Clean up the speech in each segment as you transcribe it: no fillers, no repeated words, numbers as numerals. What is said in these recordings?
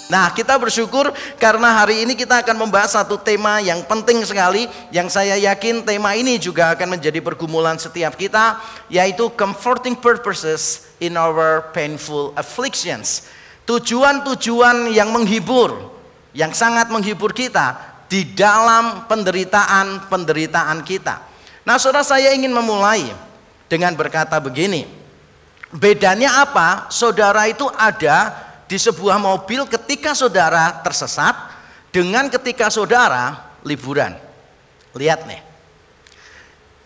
Nah, kita bersyukur karena hari ini kita akan membahas satu tema yang penting sekali, yang saya yakin tema ini juga akan menjadi pergumulan setiap kita, yaitu comforting purposes in our painful afflictions. Tujuan-tujuan yang menghibur, yang sangat menghibur kita di dalam penderitaan kita. Nah, saudara, saya ingin memulai dengan berkata begini. Bedanya apa? Saudara itu ada di sebuah mobil ketika saudara tersesat dengan ketika saudara liburan. Lihat nih.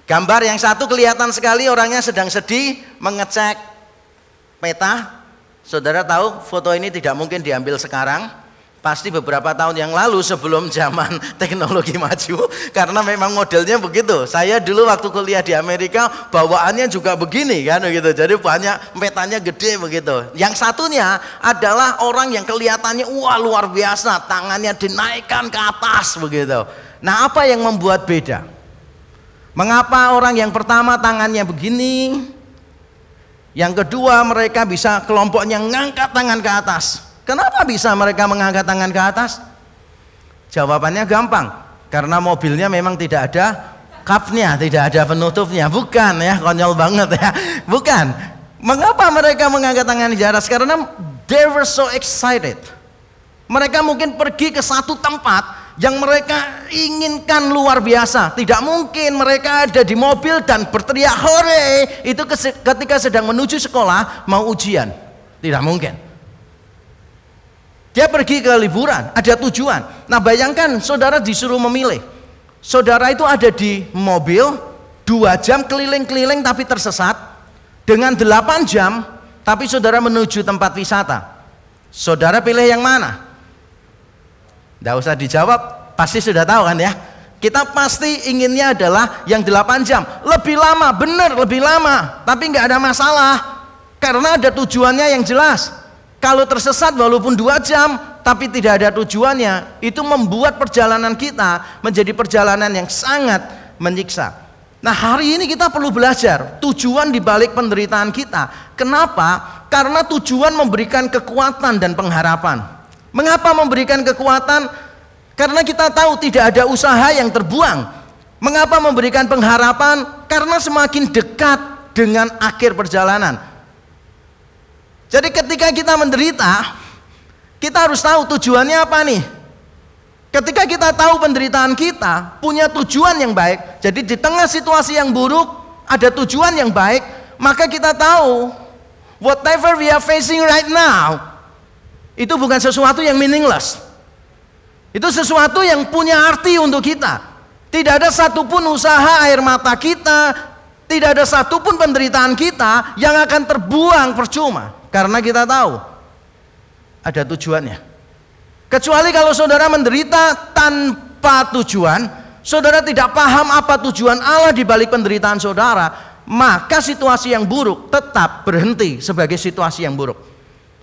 Gambar yang satu kelihatan sekali orangnya sedang sedih mengecek peta. Saudara tahu foto ini tidak mungkin diambil sekarang. Pasti beberapa tahun yang lalu sebelum zaman teknologi maju, karena memang modelnya begitu. Saya dulu waktu kuliah di Amerika bawaannya juga begini kan begitu. Jadi banyak petanya gede begitu. Yang satunya adalah orang yang kelihatannya wah luar biasa, tangannya dinaikkan ke atas begitu. Nah, apa yang membuat beda? Mengapa orang yang pertama tangannya begini? Yang kedua mereka bisa kelompoknya ngangkat tangan ke atas. Kenapa bisa mereka mengangkat tangan ke atas? Jawabannya gampang, karena mobilnya memang tidak ada kapnya, tidak ada penutupnya. Bukan ya, konyol banget ya. Bukan. Mengapa mereka mengangkat tangan di atas? Karena they were so excited. Mereka mungkin pergi ke satu tempat yang mereka inginkan luar biasa. Tidak mungkin mereka ada di mobil dan berteriak hore itu ketika sedang menuju sekolah mau ujian. Tidak mungkin. Dia pergi ke liburan, ada tujuan. Nah, bayangkan saudara disuruh memilih. Saudara itu ada di mobil 2 jam keliling-keliling tapi tersesat, dengan 8 jam tapi saudara menuju tempat wisata. Saudara pilih yang mana? Tidak usah dijawab, pasti sudah tahu kan ya. Kita pasti inginnya adalah yang 8 jam. Lebih lama, benar lebih lama, tapi nggak ada masalah karena ada tujuannya yang jelas. Kalau tersesat walaupun 2 jam tapi tidak ada tujuannya, itu membuat perjalanan kita menjadi perjalanan yang sangat menyiksa. Nah, hari ini kita perlu belajar tujuan di balik penderitaan kita. Kenapa? Karena tujuan memberikan kekuatan dan pengharapan. Mengapa memberikan kekuatan? Karena kita tahu tidak ada usaha yang terbuang. Mengapa memberikan pengharapan? Karena semakin dekat dengan akhir perjalanan. Jadi ketika kita menderita, kita harus tahu tujuannya apa nih. Ketika kita tahu penderitaan kita punya tujuan yang baik, jadi di tengah situasi yang buruk ada tujuan yang baik, maka kita tahu whatever we are facing right now itu bukan sesuatu yang meaningless. Itu sesuatu yang punya arti untuk kita. Tidak ada satupun usaha air mata kita, tidak ada satupun penderitaan kita yang akan terbuang percuma. Karena kita tahu ada tujuannya. Kecuali kalau saudara menderita tanpa tujuan, saudara tidak paham apa tujuan Allah di balik penderitaan saudara, maka situasi yang buruk tetap berhenti sebagai situasi yang buruk.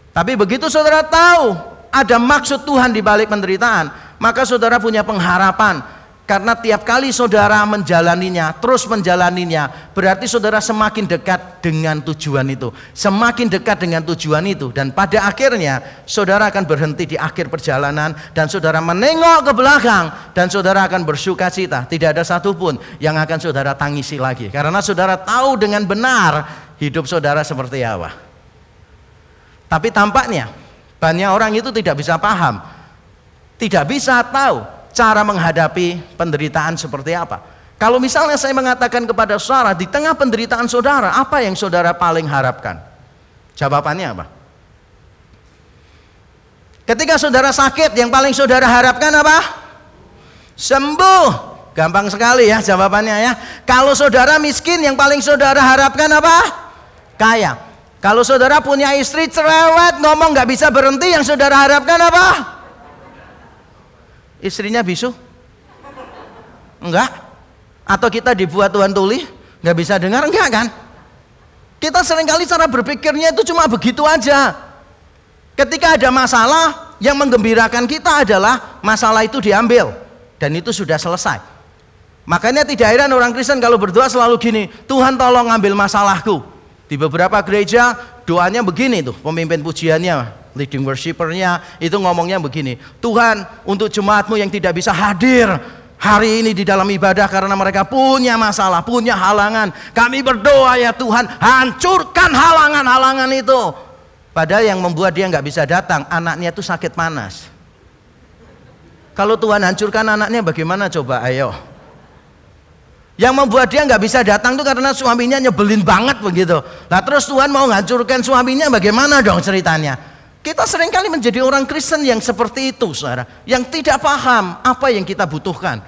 Tapi begitu saudara tahu ada maksud Tuhan di balik penderitaan, maka saudara punya pengharapan. Karena tiap kali saudara menjalaninya, terus menjalaninya, berarti saudara semakin dekat dengan tujuan itu. Semakin dekat dengan tujuan itu. Dan pada akhirnya saudara akan berhenti di akhir perjalanan. Dan saudara menengok ke belakang. Dan saudara akan bersuka cita. Tidak ada satupun yang akan saudara tangisi lagi. Karena saudara tahu dengan benar hidup saudara seperti apa. Tapi tampaknya banyak orang itu tidak bisa paham. Tidak bisa tahu cara menghadapi penderitaan seperti apa. Kalau misalnya saya mengatakan kepada saudara, di tengah penderitaan saudara, apa yang saudara paling harapkan? Jawabannya apa? Ketika saudara sakit, yang paling saudara harapkan apa? Sembuh. Gampang sekali ya jawabannya ya. Kalau saudara miskin, yang paling saudara harapkan apa? Kaya. Kalau saudara punya istri cerewet, ngomong gak bisa berhenti, yang saudara harapkan apa? Istrinya bisu? Enggak? Atau kita dibuat Tuhan tuli? Enggak bisa dengar? Enggak kan? Kita seringkali cara berpikirnya itu cuma begitu aja. Ketika ada masalah, yang menggembirakan kita adalah masalah itu diambil. Dan itu sudah selesai. Makanya tidak heran orang Kristen kalau berdoa selalu gini, Tuhan tolong ambil masalahku. Di beberapa gereja doanya begini tuh, pemimpin pujiannya. leading worshipernya itu ngomongnya begini, Tuhan, untuk jemaatmu yang tidak bisa hadir hari ini di dalam ibadah karena mereka punya masalah, punya halangan, kami berdoa ya Tuhan, hancurkan halangan-halangan itu. Padahal yang membuat dia nggak bisa datang, anaknya itu sakit panas. Kalau Tuhan hancurkan anaknya bagaimana coba, ayo. Yang membuat dia nggak bisa datang itu karena suaminya nyebelin banget begitu. Nah terus Tuhan mau menghancurkan suaminya, bagaimana dong ceritanya? Kita seringkali menjadi orang Kristen yang seperti itu, saudara, yang tidak paham apa yang kita butuhkan,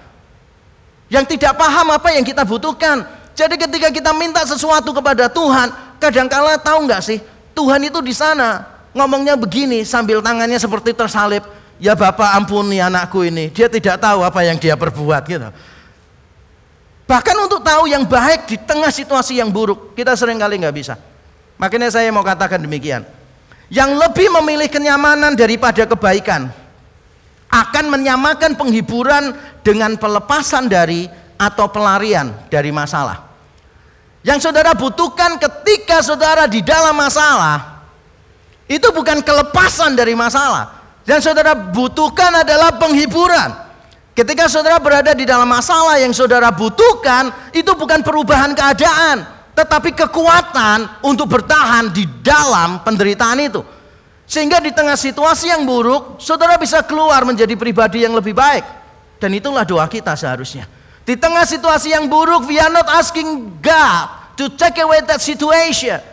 yang tidak paham apa yang kita butuhkan. Jadi ketika kita minta sesuatu kepada Tuhan, kadangkala tahu nggak sih, Tuhan itu di sana ngomongnya begini sambil tangannya seperti tersalib, ya Bapak ampuni anakku ini, dia tidak tahu apa yang dia perbuat gitu. Bahkan untuk tahu yang baik di tengah situasi yang buruk, kita seringkali nggak bisa. Makanya saya mau katakan demikian. Yang lebih memilih kenyamanan daripada kebaikan akan menyamakan penghiburan dengan pelepasan dari atau pelarian dari masalah. Yang saudara butuhkan ketika saudara di dalam masalah itu bukan kelepasan dari masalah. Yang saudara butuhkan adalah penghiburan. Ketika saudara berada di dalam masalah, yang saudara butuhkan itu bukan perubahan keadaan, tetapi kekuatan untuk bertahan di dalam penderitaan itu. Sehingga di tengah situasi yang buruk, saudara bisa keluar menjadi pribadi yang lebih baik. Dan itulah doa kita seharusnya. Di tengah situasi yang buruk, we are not asking God to take away that situation.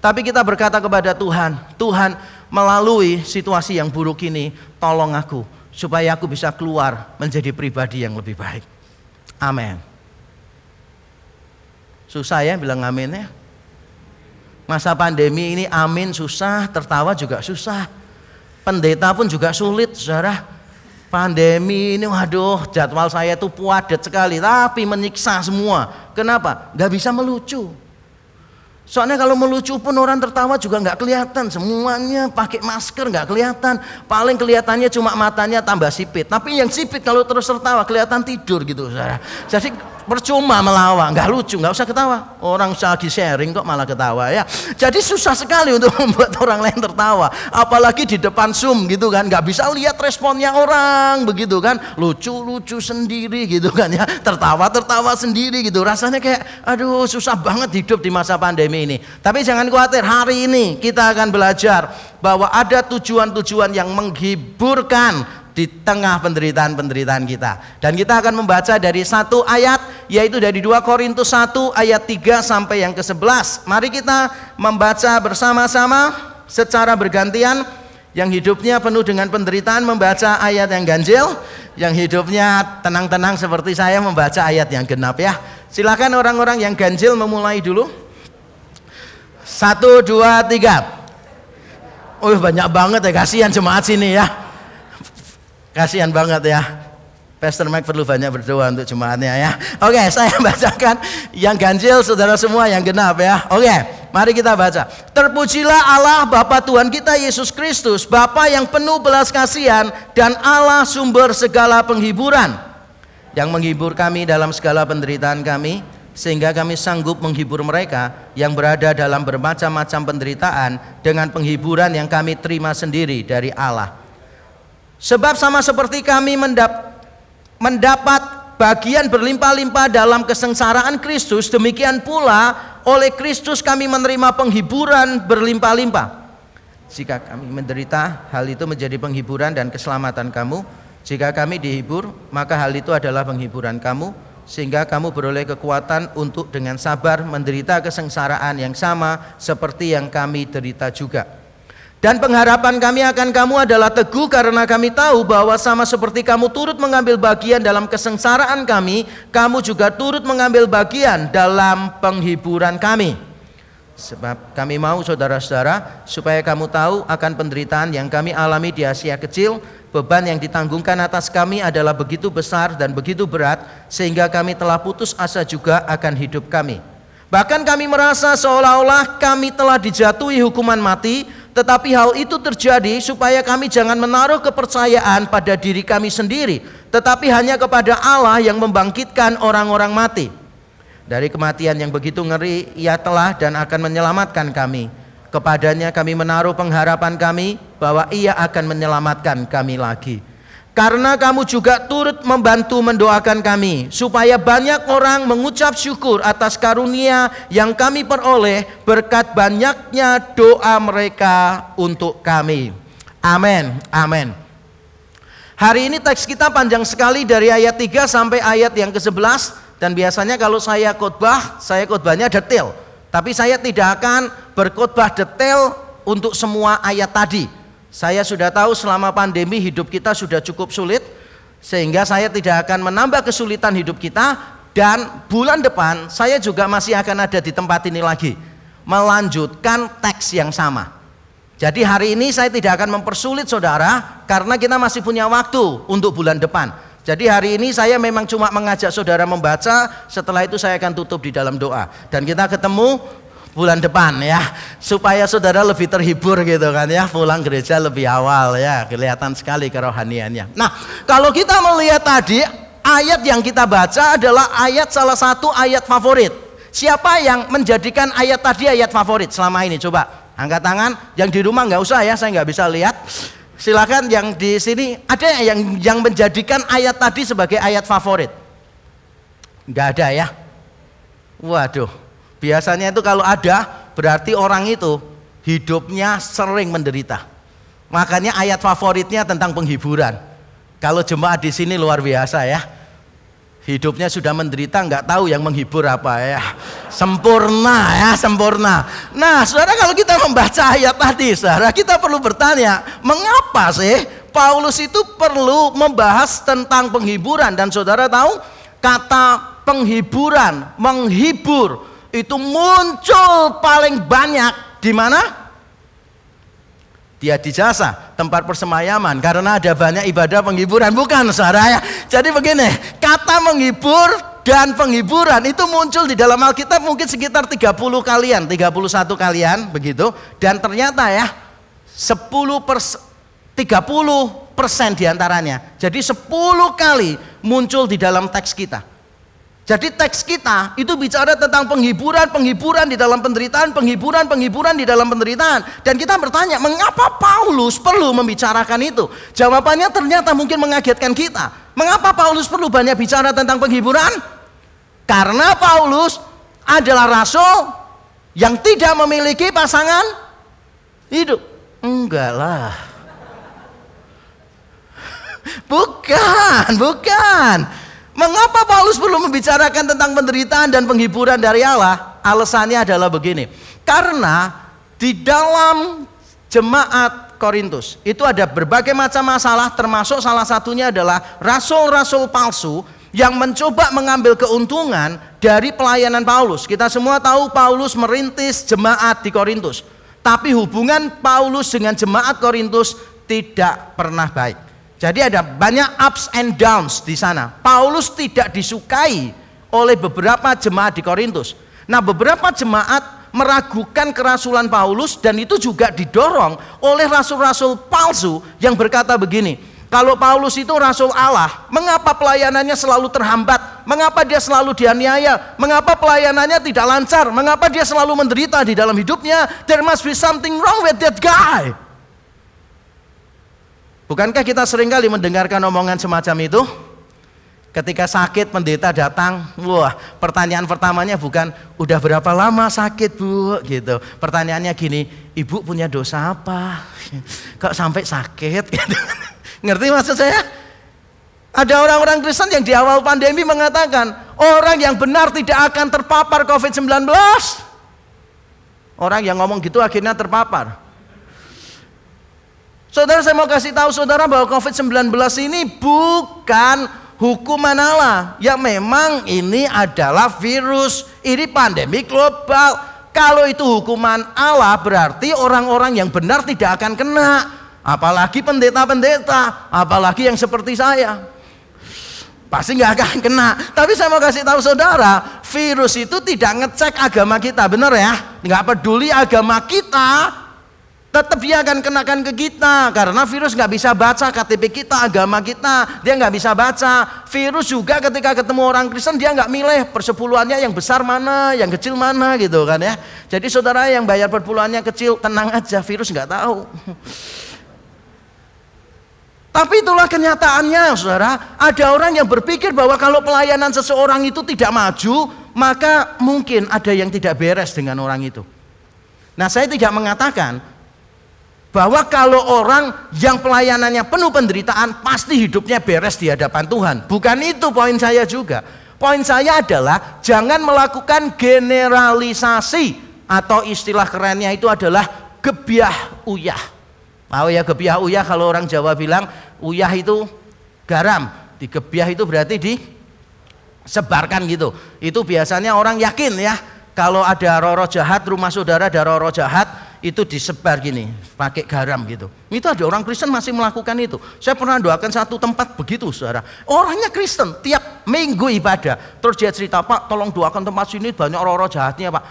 Tapi kita berkata kepada Tuhan, Tuhan, melalui situasi yang buruk ini, tolong aku, supaya aku bisa keluar menjadi pribadi yang lebih baik. Amin. Susah ya bilang amin ya. Masa pandemi ini amin susah, tertawa juga susah. Pendeta pun juga sulit, saudara. Pandemi ini waduh, jadwal saya itu padat sekali, tapi menyiksa semua. Kenapa? Gak bisa melucu. Soalnya kalau melucu pun orang tertawa juga nggak kelihatan, semuanya pakai masker nggak kelihatan, paling kelihatannya cuma matanya tambah sipit. Tapi yang sipit kalau terus tertawa kelihatan tidur gitu, saudara. Jadi percuma melawak, nggak lucu, nggak usah ketawa. Orang lagi sharing kok malah ketawa ya. Jadi susah sekali untuk membuat orang lain tertawa, apalagi di depan Zoom gitu kan, nggak bisa lihat responnya orang begitu kan, lucu-lucu sendiri gitu kan ya, tertawa-tertawa sendiri gitu. Rasanya kayak aduh susah banget hidup di masa pandemi ini. Tapi jangan khawatir, hari ini kita akan belajar bahwa ada tujuan-tujuan yang menghiburkan di tengah penderitaan-penderitaan kita. Dan kita akan membaca dari satu ayat, yaitu dari 2 Korintus 1 ayat 3 sampai yang ke-11. Mari kita membaca bersama-sama secara bergantian. Yang hidupnya penuh dengan penderitaan membaca ayat yang ganjil, yang hidupnya tenang-tenang seperti saya membaca ayat yang genap ya. Silakan orang-orang yang ganjil memulai dulu. 1, 2, 3. Oh banyak banget ya, kasihan jemaat sini ya. Kasihan banget ya. Pastor Mike perlu banyak berdoa untuk jemaatnya ya. Oke, saya bacakan yang ganjil, saudara semua yang genap ya. Oke, mari kita baca. Terpujilah Allah Bapa Tuhan kita Yesus Kristus, Bapa yang penuh belas kasihan dan Allah sumber segala penghiburan, yang menghibur kami dalam segala penderitaan kami, sehingga kami sanggup menghibur mereka yang berada dalam bermacam-macam penderitaan dengan penghiburan yang kami terima sendiri dari Allah. Sebab sama seperti kami mendapat bagian berlimpah-limpah dalam kesengsaraan Kristus, demikian pula oleh Kristus kami menerima penghiburan berlimpah-limpah. Jika kami menderita, hal itu menjadi penghiburan dan keselamatan kamu. Jika kami dihibur, maka hal itu adalah penghiburan kamu, sehingga kamu beroleh kekuatan untuk dengan sabar menderita kesengsaraan yang sama seperti yang kami derita juga. Dan pengharapan kami akan kamu adalah teguh, karena kami tahu bahwa sama seperti kamu turut mengambil bagian dalam kesengsaraan kami, kamu juga turut mengambil bagian dalam penghiburan kami. Sebab kami mau saudara-saudara supaya kamu tahu akan penderitaan yang kami alami di Asia Kecil. Beban yang ditanggungkan atas kami adalah begitu besar dan begitu berat, sehingga kami telah putus asa juga akan hidup kami. Bahkan kami merasa seolah-olah kami telah dijatuhi hukuman mati. Tetapi hal itu terjadi supaya kami jangan menaruh kepercayaan pada diri kami sendiri, tetapi hanya kepada Allah yang membangkitkan orang-orang mati. Dari kematian yang begitu ngeri, Ia telah dan akan menyelamatkan kami. Kepadanya kami menaruh pengharapan kami bahwa Ia akan menyelamatkan kami lagi. Karena kamu juga turut membantu mendoakan kami, supaya banyak orang mengucap syukur atas karunia yang kami peroleh berkat banyaknya doa mereka untuk kami. Amin, amin. Hari ini teks kita panjang sekali dari ayat 3 sampai ayat yang ke-11. Dan biasanya kalau saya khotbahnya detail. Tapi saya tidak akan berkhotbah detail untuk semua ayat tadi. Saya sudah tahu selama pandemi hidup kita sudah cukup sulit, sehingga saya tidak akan menambah kesulitan hidup kita. Dan bulan depan saya juga masih akan ada di tempat ini lagi, melanjutkan teks yang sama. Jadi hari ini saya tidak akan mempersulit saudara, karena kita masih punya waktu untuk bulan depan. Jadi hari ini saya memang cuma mengajak saudara membaca, setelah itu saya akan tutup di dalam doa. Dan kita ketemu bulan depan ya, supaya saudara lebih terhibur gitu kan ya, pulang gereja lebih awal ya, kelihatan sekali kerohaniannya. Nah, kalau kita melihat tadi, ayat yang kita baca adalah salah satu ayat favorit. Siapa yang menjadikan ayat tadi ayat favorit selama ini? Coba angkat tangan, yang di rumah nggak usah ya, saya nggak bisa lihat. Silakan yang di sini, ada yang menjadikan ayat tadi sebagai ayat favorit? Nggak ada ya? Waduh, biasanya itu kalau ada berarti orang itu hidupnya sering menderita. Makanya ayat favoritnya tentang penghiburan. Kalau jemaat di sini luar biasa ya, hidupnya sudah menderita, nggak tahu yang menghibur apa ya. Sempurna ya, sempurna. Nah saudara, kalau kita membaca ayat tadi saudara, kita perlu bertanya, mengapa sih Paulus itu perlu membahas tentang penghiburan? Dan saudara tahu kata penghiburan, menghibur itu muncul paling banyak di mana? Di adijasa, tempat persemayaman, karena ada banyak ibadah penghiburan, bukan saudara ya. Jadi begini, kata menghibur dan penghiburan itu muncul di dalam Alkitab mungkin sekitar 30 kalian, 31 kalian begitu. Dan ternyata ya 30% diantaranya, jadi 10 kali muncul di dalam teks kita. Jadi teks kita itu bicara tentang penghiburan di dalam penderitaan, penghiburan di dalam penderitaan. Dan kita bertanya, mengapa Paulus perlu membicarakan itu? Jawabannya ternyata mungkin mengagetkan kita. Mengapa Paulus perlu banyak bicara tentang penghiburan? Karena Paulus adalah rasul yang tidak memiliki pasangan hidup. Enggak lah. Bukan. Mengapa Paulus perlu membicarakan tentang penderitaan dan penghiburan dari Allah? Alasannya adalah begini. Karena di dalam jemaat Korintus itu ada berbagai macam masalah, termasuk salah satunya adalah rasul-rasul palsu yang mencoba mengambil keuntungan dari pelayanan Paulus. Kita semua tahu Paulus merintis jemaat di Korintus, tapi hubungan Paulus dengan jemaat Korintus tidak pernah baik. Jadi ada banyak ups and downs di sana. Paulus tidak disukai oleh beberapa jemaat di Korintus. Nah, beberapa jemaat meragukan kerasulan Paulus, dan itu juga didorong oleh rasul-rasul palsu yang berkata begini, kalau Paulus itu rasul Allah, mengapa pelayanannya selalu terhambat? Mengapa dia selalu dianiaya? Mengapa pelayanannya tidak lancar? Mengapa dia selalu menderita di dalam hidupnya? There must be something wrong with that guy. Bukankah kita seringkali mendengarkan omongan semacam itu? Ketika sakit, pendeta datang, wah, pertanyaan pertamanya bukan udah berapa lama sakit bu, gitu. Pertanyaannya gini, ibu punya dosa apa? Kok sampai sakit? Gitu. Ngerti maksud saya? Ada orang-orang Kristen yang di awal pandemi mengatakan orang yang benar tidak akan terpapar COVID-19. Orang yang ngomong gitu akhirnya terpapar. Saudara, saya mau kasih tahu saudara bahwa COVID-19 ini bukan hukuman Allah. Ya memang ini adalah virus, ini pandemi global. Kalau itu hukuman Allah berarti orang-orang yang benar tidak akan kena. Apalagi pendeta-pendeta, apalagi yang seperti saya. Pasti nggak akan kena. Tapi saya mau kasih tahu saudara, virus itu tidak ngecek agama kita, benar ya? Nggak peduli agama kita, Tetap dia akan kenakan ke kita, karena virus nggak bisa baca KTP kita, agama kita, dia nggak bisa baca. Virus juga ketika ketemu orang Kristen dia nggak milih persepuluhannya yang besar mana, yang kecil mana gitu kan ya. Jadi saudara yang bayar persepuluhannya kecil, tenang aja, virus nggak tahu. Tapi itulah kenyataannya, saudara. Ada orang yang berpikir bahwa kalau pelayanan seseorang itu tidak maju, maka mungkin ada yang tidak beres dengan orang itu. Nah, saya tidak mengatakan bahwa kalau orang yang pelayanannya penuh penderitaan pasti hidupnya beres di hadapan Tuhan. Bukan itu poin saya juga. Poin saya adalah jangan melakukan generalisasi, atau istilah kerennya itu adalah gebyah uyah. Tahu ya gebyah uyah, kalau orang Jawa bilang uyah itu garam, digebyah itu berarti disebarkan gitu. Itu biasanya orang yakin ya, kalau ada roh-roh jahat, rumah saudara ada roh-roh jahat, itu disebar gini, pakai garam gitu. Itu ada orang Kristen masih melakukan itu. Saya pernah doakan satu tempat begitu, saudara. Orangnya Kristen, tiap minggu ibadah. Terus dia cerita, Pak, tolong doakan tempat sini banyak roh-roh jahatnya, Pak.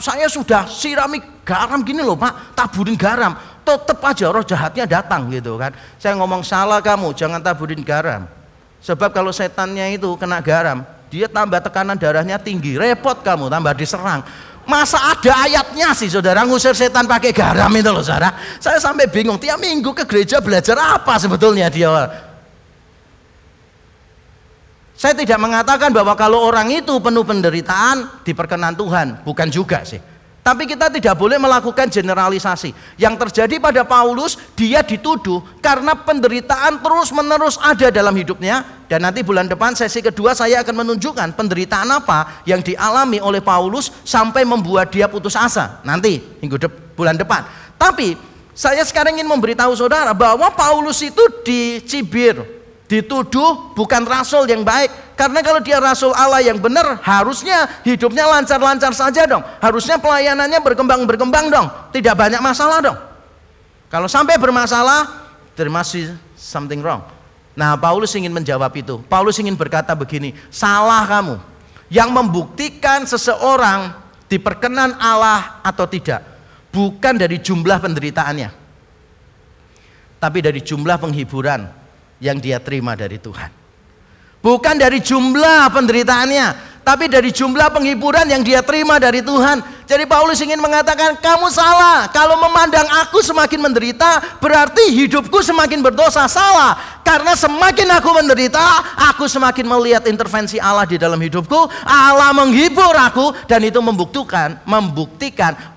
Saya sudah sirami garam gini loh, Pak, taburin garam. Tetap aja roh jahatnya datang gitu kan. Saya ngomong, salah kamu, jangan taburin garam. Sebab kalau setannya itu kena garam, dia tambah tekanan darahnya tinggi, repot kamu, tambah diserang. Masa ada ayatnya sih saudara ngusir setan pakai garam itu loh saudara. Saya sampai bingung, tiap minggu ke gereja belajar apa sebetulnya dia. Saya tidak mengatakan bahwa kalau orang itu penuh penderitaan diperkenan Tuhan, bukan juga sih. Tapi kita tidak boleh melakukan generalisasi. Yang terjadi pada Paulus, dia dituduh karena penderitaan terus-menerus ada dalam hidupnya. Dan nanti bulan depan sesi kedua saya akan menunjukkan penderitaan apa yang dialami oleh Paulus sampai membuat dia putus asa. Nanti bulan depan. Tapi saya sekarang ingin memberitahu saudara bahwa Paulus itu dicibir, dituduh bukan rasul yang baik. Karena kalau dia rasul Allah yang benar, harusnya hidupnya lancar-lancar saja dong. Harusnya pelayanannya berkembang-berkembang dong. Tidak banyak masalah dong. Kalau sampai bermasalah, there must be something wrong. Nah, Paulus ingin menjawab itu. Paulus ingin berkata begini, salah kamu. Yang membuktikan seseorang diperkenan Allah atau tidak, bukan dari jumlah penderitaannya, tapi dari jumlah penghiburan yang dia terima dari Tuhan. Bukan dari jumlah penderitaannya, tapi dari jumlah penghiburan yang dia terima dari Tuhan. Jadi Paulus ingin mengatakan, kamu salah. Kalau memandang aku semakin menderita, berarti hidupku semakin berdosa. Salah. Karena semakin aku menderita, aku semakin melihat intervensi Allah di dalam hidupku. Allah menghibur aku, dan itu membuktikan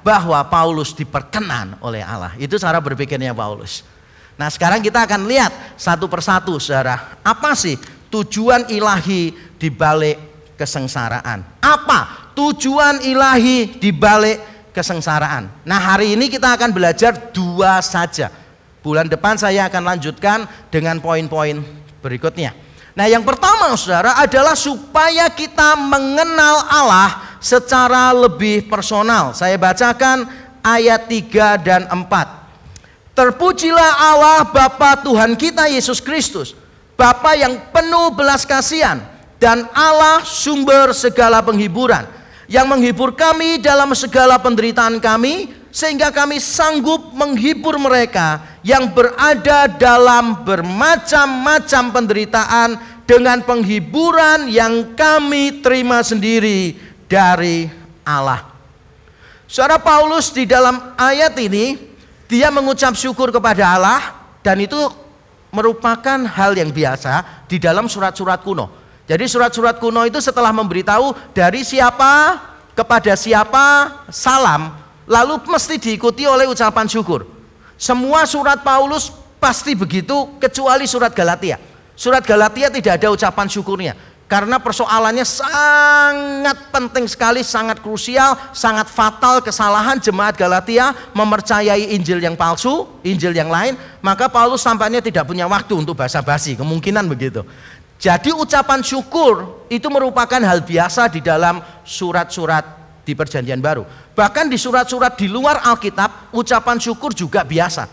bahwa Paulus diperkenan oleh Allah. Itu cara berpikirnya Paulus. Nah, sekarang kita akan lihat satu persatu, saudara. Apa sih tujuan ilahi di balik kesengsaraan? Apa tujuan ilahi di balik kesengsaraan? Nah, hari ini kita akan belajar dua saja. Bulan depan saya akan lanjutkan dengan poin-poin berikutnya. Nah, yang pertama saudara adalah supaya kita mengenal Allah secara lebih personal. Saya bacakan ayat 3 dan 4. Terpujilah Allah Bapa Tuhan kita Yesus Kristus, Bapa yang penuh belas kasihan, dan Allah sumber segala penghiburan, yang menghibur kami dalam segala penderitaan kami, sehingga kami sanggup menghibur mereka yang berada dalam bermacam-macam penderitaan dengan penghiburan yang kami terima sendiri dari Allah. Saudara, Paulus di dalam ayat ini dia mengucap syukur kepada Allah, dan itu merupakan hal yang biasa di dalam surat-surat kuno. Jadi surat-surat kuno itu setelah memberitahu dari siapa kepada siapa salam, lalu mesti diikuti oleh ucapan syukur. Semua surat Paulus pasti begitu, kecuali surat Galatia. Surat Galatia tidak ada ucapan syukurnya, karena persoalannya sangat penting sekali, sangat krusial, sangat fatal. Kesalahan jemaat Galatia mempercayai Injil yang palsu, Injil yang lain. Maka Paulus tampaknya tidak punya waktu untuk basa-basi, kemungkinan begitu. Jadi ucapan syukur itu merupakan hal biasa di dalam surat-surat di Perjanjian Baru. Bahkan di surat-surat di luar Alkitab, ucapan syukur juga biasa.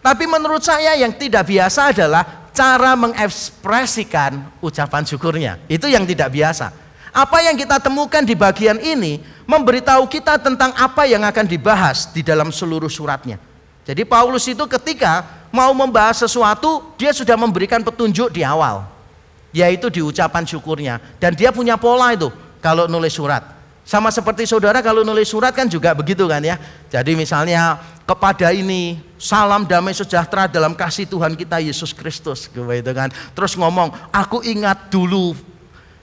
Tapi menurut saya yang tidak biasa adalah cara mengekspresikan ucapan syukurnya. Itu yang tidak biasa. Apa yang kita temukan di bagian ini memberitahu kita tentang apa yang akan dibahas di dalam seluruh suratnya. Jadi Paulus itu ketika mau membahas sesuatu, dia sudah memberikan petunjuk di awal, yaitu di ucapan syukurnya. Dan dia punya pola itu kalau nulis surat. Sama seperti saudara kalau nulis surat kan juga begitu kan ya. Jadi misalnya kepada ini salam damai sejahtera dalam kasih Tuhan kita Yesus Kristus gitu kan. Terus ngomong, aku ingat dulu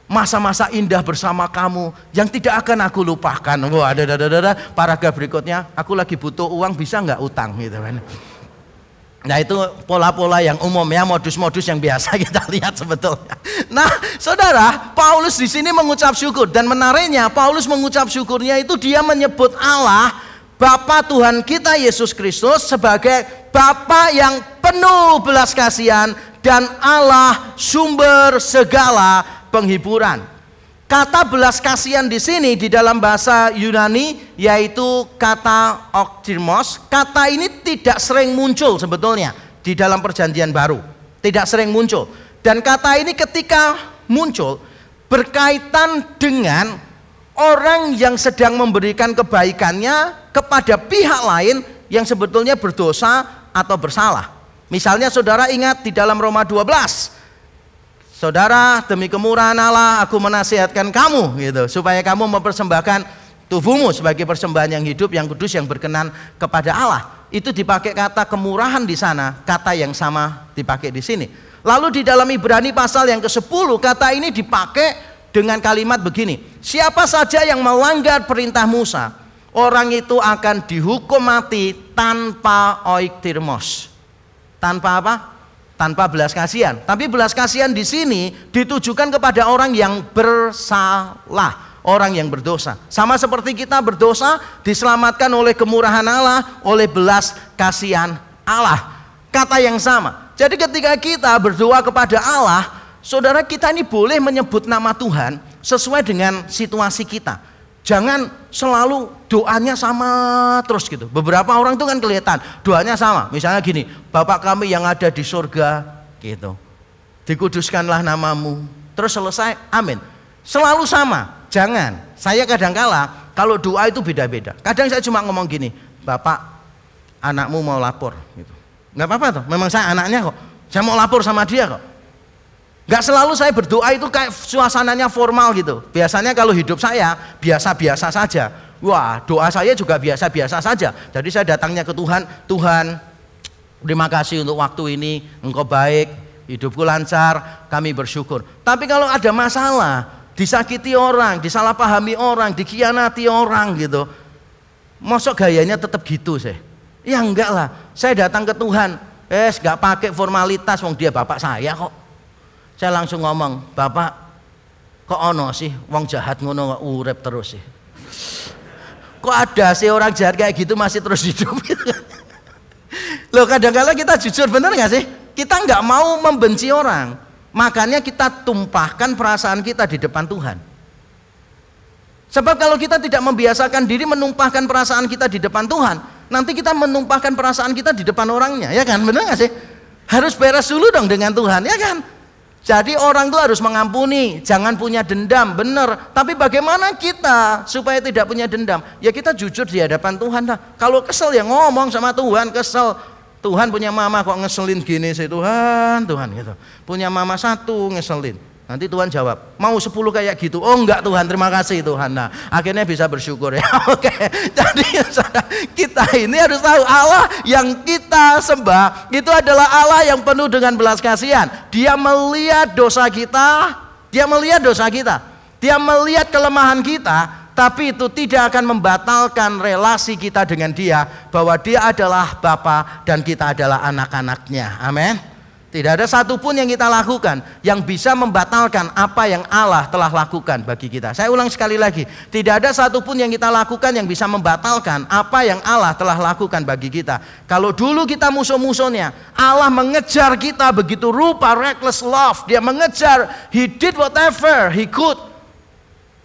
masa-masa indah bersama kamu yang tidak akan aku lupakan. Wah, paragraf berikutnya, aku lagi butuh uang, bisa nggak utang gitu kan. Nah itu pola-pola yang umum ya, modus-modus yang biasa kita lihat sebetulnya. Nah saudara, Paulus di sini mengucap syukur, dan menariknya Paulus mengucap syukurnya itu dia menyebut Allah Bapa Tuhan kita Yesus Kristus sebagai Bapa yang penuh belas kasihan dan Allah sumber segala penghiburan. Kata belas kasihan di sini di dalam bahasa Yunani yaitu kata oktirmos. Kata ini tidak sering muncul sebetulnya di dalam Perjanjian Baru. Tidak sering muncul. Dan kata ini ketika muncul berkaitan dengan orang yang sedang memberikan kebaikannya kepada pihak lain yang sebetulnya berdosa atau bersalah. Misalnya saudara ingat di dalam Roma 12. Saudara, demi kemurahan Allah aku menasihatkan kamu gitu, supaya kamu mempersembahkan tubuhmu sebagai persembahan yang hidup, yang kudus, yang berkenan kepada Allah. Itu dipakai kata kemurahan di sana, kata yang sama dipakai di sini. Lalu di dalam Ibrani pasal yang ke-10 kata ini dipakai dengan kalimat begini. Siapa saja yang melanggar perintah Musa, orang itu akan dihukum mati tanpa oiktirmos. Tanpa apa? Tanpa belas kasihan. Tapi belas kasihan di sini ditujukan kepada orang yang bersalah, orang yang berdosa. Sama seperti kita berdosa diselamatkan oleh kemurahan Allah, oleh belas kasihan Allah. Kata yang sama. Jadi ketika kita berdoa kepada Allah, saudara, kita ini boleh menyebut nama Tuhan sesuai dengan situasi kita. Jangan selalu doanya sama terus gitu. Beberapa orang itu kan kelihatan doanya sama. Misalnya gini, Bapak kami yang ada di surga gitu, dikuduskanlah namamu. Terus selesai, amin. Selalu sama. Jangan. Saya kadangkala kalau doa itu beda-beda. Kadang saya cuma ngomong gini, Bapak anakmu mau lapor gitu. Nggak apa-apa tuh, memang saya anaknya kok. Saya mau lapor sama dia kok. Gak selalu saya berdoa itu kayak suasananya formal gitu. Biasanya kalau hidup saya biasa-biasa saja. Wah, doa saya juga biasa-biasa saja. Jadi saya datangnya ke Tuhan, Tuhan terima kasih untuk waktu ini, Engkau baik, hidupku lancar, kami bersyukur. Tapi kalau ada masalah, disakiti orang, disalahpahami orang, dikhianati orang gitu, mosok gayanya tetap gitu sih. Ya enggak lah, saya datang ke Tuhan, gak pakai formalitas, wong dia bapak saya kok. Saya langsung ngomong, Bapak kok ono sih wong jahat ngono urip terus sih. Kok ada sih orang jahat kayak gitu masih terus hidup gitu. Loh kadang-kadang kita jujur, bener gak sih? Kita nggak mau membenci orang, makanya kita tumpahkan perasaan kita di depan Tuhan. Sebab kalau kita tidak membiasakan diri menumpahkan perasaan kita di depan Tuhan, nanti kita menumpahkan perasaan kita di depan orangnya, ya kan? Bener gak sih? Harus beres dulu dong dengan Tuhan, ya kan? Jadi orang itu harus mengampuni, jangan punya dendam, benar. Tapi bagaimana kita supaya tidak punya dendam? Ya kita jujur di hadapan Tuhan lah. Kalau kesel ya ngomong sama Tuhan, kesel. Tuhan punya mama kok ngeselin gini sih Tuhan gitu. Punya mama satu ngeselin. Nanti Tuhan jawab, mau 10 kayak gitu. Oh enggak Tuhan, terima kasih Tuhan. Nah akhirnya bisa bersyukur ya. Oke. Jadi kita ini harus tahu Allah yang kita sembah itu adalah Allah yang penuh dengan belas kasihan. Dia melihat dosa kita, dia melihat dosa kita, dia melihat kelemahan kita, tapi itu tidak akan membatalkan relasi kita dengan dia, bahwa dia adalah Bapa dan kita adalah anak-anaknya. Amin. Tidak ada satupun yang kita lakukan yang bisa membatalkan apa yang Allah telah lakukan bagi kita. Saya ulang sekali lagi, tidak ada satupun yang kita lakukan yang bisa membatalkan apa yang Allah telah lakukan bagi kita. Kalau dulu kita musuh-musuhnya, Allah mengejar kita begitu rupa, reckless love. Dia mengejar, He did whatever He could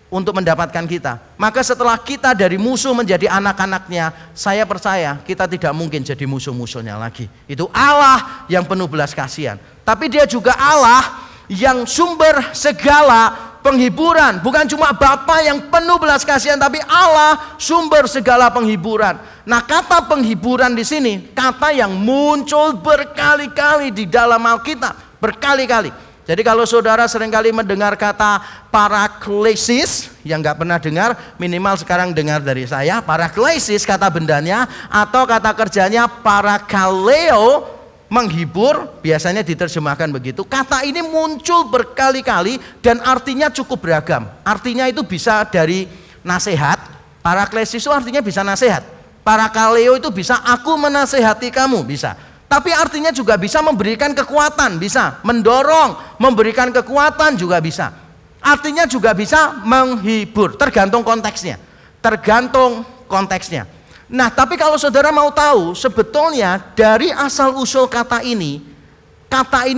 untuk mendapatkan kita. Maka setelah kita dari musuh menjadi anak-anaknya, saya percaya kita tidak mungkin jadi musuh-musuhnya lagi. Itu Allah yang penuh belas kasihan. Tapi dia juga Allah yang sumber segala penghiburan. Bukan cuma Bapa yang penuh belas kasihan, tapi Allah sumber segala penghiburan. Nah, kata penghiburan di sini kata yang muncul berkali-kali di dalam Alkitab, berkali-kali. Jadi kalau saudara seringkali mendengar kata paraklesis, yang nggak pernah dengar, minimal sekarang dengar dari saya. Paraklesis kata bendanya, atau kata kerjanya parakaleo, menghibur, biasanya diterjemahkan begitu. Kata ini muncul berkali-kali dan artinya cukup beragam. Artinya itu bisa dari nasihat. Paraklesis itu artinya bisa nasihat. Parakaleo itu bisa aku menasehati kamu, bisa. Tapi artinya juga bisa memberikan kekuatan, bisa mendorong, memberikan kekuatan juga bisa. Artinya juga bisa menghibur, tergantung konteksnya. Tergantung konteksnya. Nah, tapi kalau saudara mau tahu, sebetulnya dari asal-usul kata ini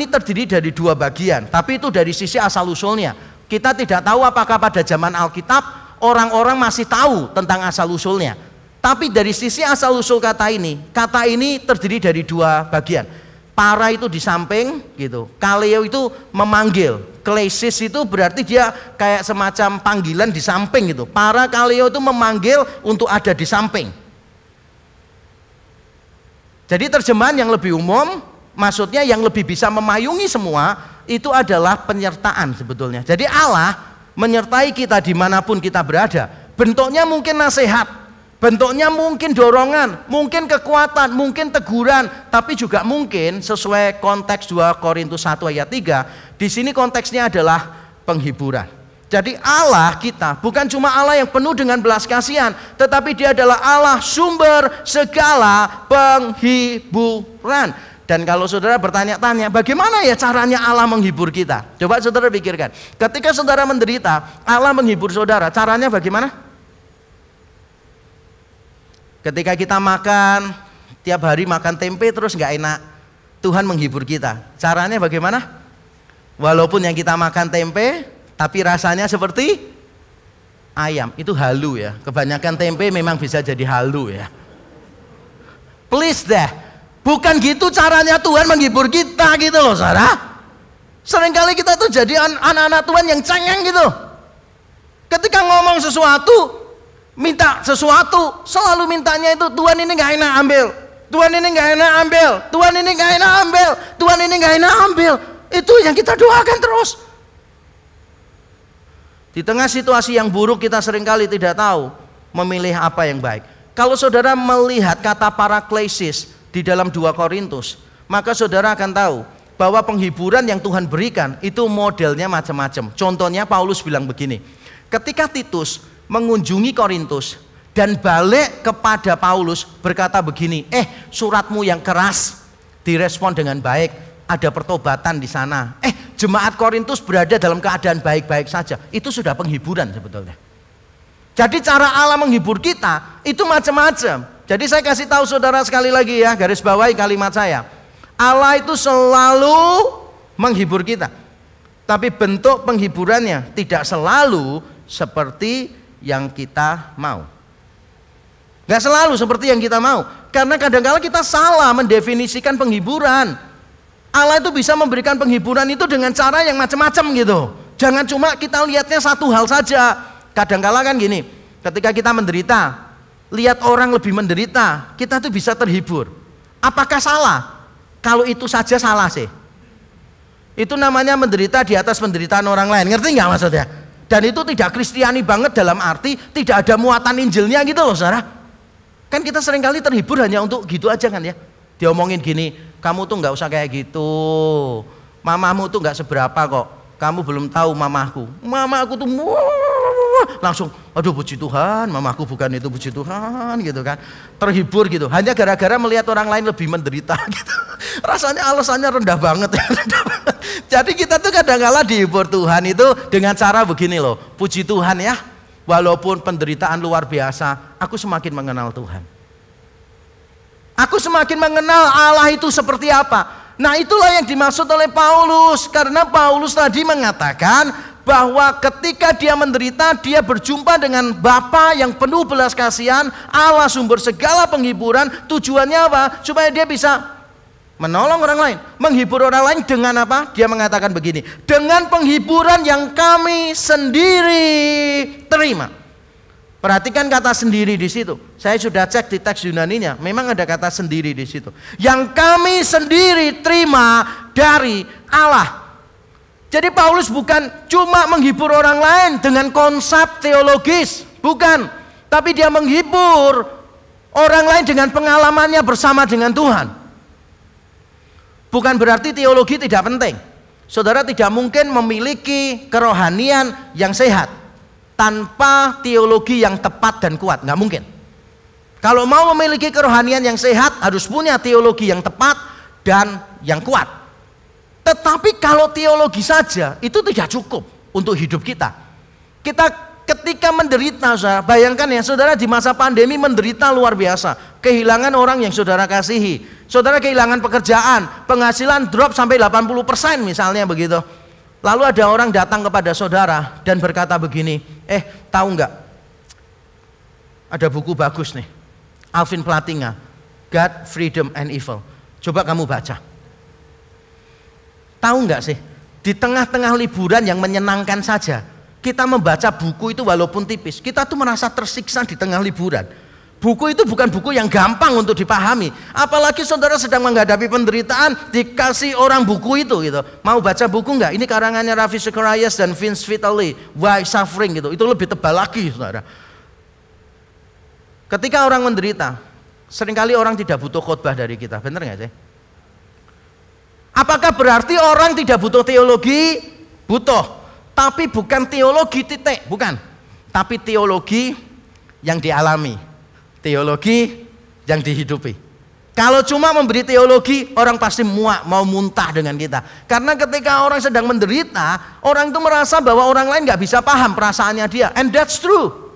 terdiri dari dua bagian. Tapi itu dari sisi asal-usulnya. Kita tidak tahu apakah pada zaman Alkitab orang-orang masih tahu tentang asal-usulnya. Tapi dari sisi asal-usul kata ini terdiri dari dua bagian. Para itu di samping gitu. Kaleo itu memanggil. Klesis itu berarti dia kayak semacam panggilan di samping gitu. Para kaleo itu memanggil untuk ada di samping. Jadi terjemahan yang lebih umum, maksudnya yang lebih bisa memayungi semua, itu adalah penyertaan sebetulnya. Jadi Allah menyertai kita dimanapun kita berada. Bentuknya mungkin nasihat, bentuknya mungkin dorongan, mungkin kekuatan, mungkin teguran, tapi juga mungkin sesuai konteks 2 Korintus 1 ayat 3, di sini konteksnya adalah penghiburan. Jadi Allah kita bukan cuma Allah yang penuh dengan belas kasihan, tetapi dia adalah Allah sumber segala penghiburan. Dan kalau saudara bertanya-tanya, bagaimana ya caranya Allah menghibur kita? Coba saudara pikirkan, ketika saudara menderita, Allah menghibur saudara, caranya bagaimana? Ketika kita makan, tiap hari makan tempe terus nggak enak, Tuhan menghibur kita. Caranya bagaimana? Walaupun yang kita makan tempe, tapi rasanya seperti ayam. Itu halu ya. Kebanyakan tempe memang bisa jadi halu ya. Please deh, bukan gitu caranya Tuhan menghibur kita gitu loh saudara. Seringkali kita tuh jadi anak-anak Tuhan yang cengeng gitu. Ketika ngomong sesuatu, minta sesuatu, selalu mintanya itu, Tuhan ini gak enak ambil, Tuhan ini gak enak ambil, Tuhan ini gak enak ambil, Tuhan ini gak enak ambil. Itu yang kita doakan terus. Di tengah situasi yang buruk, kita seringkali tidak tahu memilih apa yang baik. Kalau saudara melihat kata paraklesis di dalam 2 Korintus, maka saudara akan tahu bahwa penghiburan yang Tuhan berikan itu modelnya macam-macam. Contohnya Paulus bilang begini, ketika Titus mengunjungi Korintus dan balik kepada Paulus berkata begini, suratmu yang keras direspon dengan baik, ada pertobatan di sana, jemaat Korintus berada dalam keadaan baik-baik saja. Itu sudah penghiburan sebetulnya. Jadi cara Allah menghibur kita itu macam-macam. Jadi saya kasih tahu saudara sekali lagi ya, garis bawahi kalimat saya, Allah itu selalu menghibur kita, tapi bentuk penghiburannya tidak selalu seperti yang kita mau. Gak selalu seperti yang kita mau, karena kadang-kala kita salah mendefinisikan penghiburan. Allah itu bisa memberikan penghiburan itu dengan cara yang macam-macam gitu. Jangan cuma kita lihatnya satu hal saja. Kadang-kala kan gini, ketika kita menderita, lihat orang lebih menderita, kita tuh bisa terhibur. Apakah salah? Kalau itu saja salah sih. Itu namanya menderita di atas penderitaan orang lain. Ngerti nggak maksudnya? Dan itu tidak Kristiani banget, dalam arti tidak ada muatan Injilnya gitu loh saudara. Kan kita seringkali terhibur hanya untuk gitu aja kan ya. Diomongin gini, kamu tuh nggak usah kayak gitu, mamamu tuh nggak seberapa kok, kamu belum tahu mamaku tuh langsung, aduh puji Tuhan, mamaku bukan itu, puji Tuhan gitu kan. Terhibur gitu, hanya gara-gara melihat orang lain lebih menderita gitu. Rasanya alasannya rendah banget ya. Jadi kita tuh kadang-kala dihibur Tuhan itu dengan cara begini loh, puji Tuhan ya, walaupun penderitaan luar biasa, aku semakin mengenal Tuhan. Aku semakin mengenal Allah itu seperti apa. Nah itulah yang dimaksud oleh Paulus, karena Paulus tadi mengatakan bahwa ketika dia menderita, dia berjumpa dengan Bapa yang penuh belas kasihan, Allah sumber segala penghiburan. Tujuannya apa? Supaya dia bisa Menolong orang lain, menghibur orang lain dengan apa? Dia mengatakan begini, dengan penghiburan yang kami sendiri terima. Perhatikan kata sendiri di situ. Saya sudah cek di teks Yunaninya, memang ada kata sendiri di situ. Yang kami sendiri terima dari Allah. Jadi Paulus bukan cuma menghibur orang lain dengan konsep teologis, bukan. Tapi dia menghibur orang lain dengan pengalamannya bersama dengan Tuhan. Bukan berarti teologi tidak penting. Saudara tidak mungkin memiliki kerohanian yang sehat tanpa teologi yang tepat dan kuat, nggak mungkin. Kalau mau memiliki kerohanian yang sehat harus punya teologi yang tepat dan yang kuat. Tetapi kalau teologi saja itu tidak cukup untuk hidup kita. Kita ketika menderita, saudara, bayangkan ya, saudara di masa pandemi menderita luar biasa, kehilangan orang yang saudara kasihi, saudara kehilangan pekerjaan, penghasilan drop sampai 80% misalnya begitu. Lalu ada orang datang kepada saudara dan berkata begini, tahu nggak? Ada buku bagus nih, Alvin Plantinga, God, Freedom and Evil. Coba kamu baca. Tahu nggak sih, di tengah-tengah liburan yang menyenangkan saja, kita membaca buku itu walaupun tipis, kita tuh merasa tersiksa di tengah liburan. Buku itu bukan buku yang gampang untuk dipahami. Apalagi saudara sedang menghadapi penderitaan, dikasih orang buku itu gitu. Mau baca buku nggak? Ini karangannya Ravi Zacharias dan Vince Vitale, Why Suffering gitu. Itu lebih tebal lagi, saudara. Ketika orang menderita, seringkali orang tidak butuh khotbah dari kita, benar nggak sih? Apakah berarti orang tidak butuh teologi? Butuh, tapi bukan teologi titik, bukan. Tapi teologi yang dialami, teologi yang dihidupi. Kalau cuma memberi teologi, orang pasti muak, mau muntah dengan kita. Karena ketika orang sedang menderita, orang itu merasa bahwa orang lain nggak bisa paham perasaannya dia, and that's true.